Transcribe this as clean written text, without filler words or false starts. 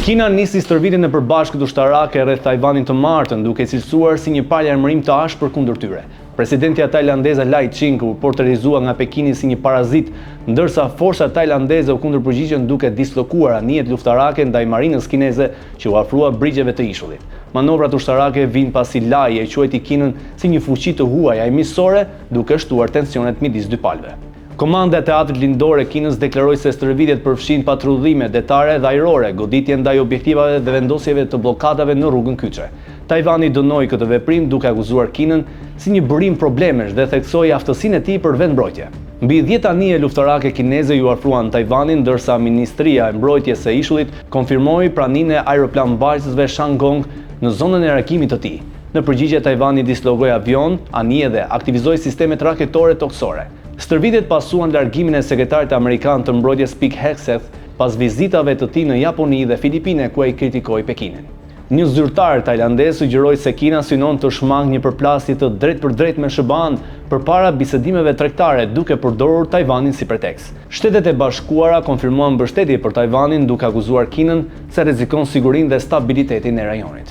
Kina nisi stërvitjen e përbashkët ushtarake rreth Tajvanit të martën, duke cilësuar si një palëarmërim të ashpër kundër tyre. Presidentja tajlandeze Lai Ching u portretizua nga Pekini si një parazit, ndërsa forcat tajlandeze u kundërpërgjigjen duke dislokuar anijet luftarake ndaj marinës kineze që u afrua brigjeve të ishullit. Manovrat ushtarake vijnë pasi Lai e quajti Kinën si një fuqi të huaj ajmisore, duke shtuar tensionet midis dy palëve. Komanda e Teatrit Lindor e Kinës deklaroi se stërvitjet përfshin patrullime detare dhe ajrore, goditje ndaj objektivave dhe vendosjeve të bllokadave në rrugën Kyçe. Tajvani dënoi këtë veprim duke akuzuar Kinën si një burim problemesh dhe theksoi aftësinë e tij për vendmbrojtje. Mbi 10 anije luftarake kineze ju afruan Tajvanin, ndërsa Ministria e Mbrojtjes së Ishullit konfirmoi praninë e ajroplanmbajtësve Shandong në zonën e rakimit të tij. Në përgjigje, Tajvani dislogoi avion, anije dhe aktivizoi sistemet raketore toksore. Stërvitjet pasuan largimin e sekretarit amerikan të mbrojtjes Pete Hegseth pas vizitave të tij në Japoni dhe Filipine, ku ai kritikoi Pekinin. Një zyrtar tajlandez sugjeroi se Kina synon të shmangë një përplasje të drejtpërdrejtë me SBA-n përpara bisedimeve tregtare, duke përdorur Tajvanin si pretekst. Shtetet e Bashkuara konfirmuan mbështetje për Tajvanin, duke akuzuar Kinën se rrezikon sigurinë dhe stabilitetin e rajonit.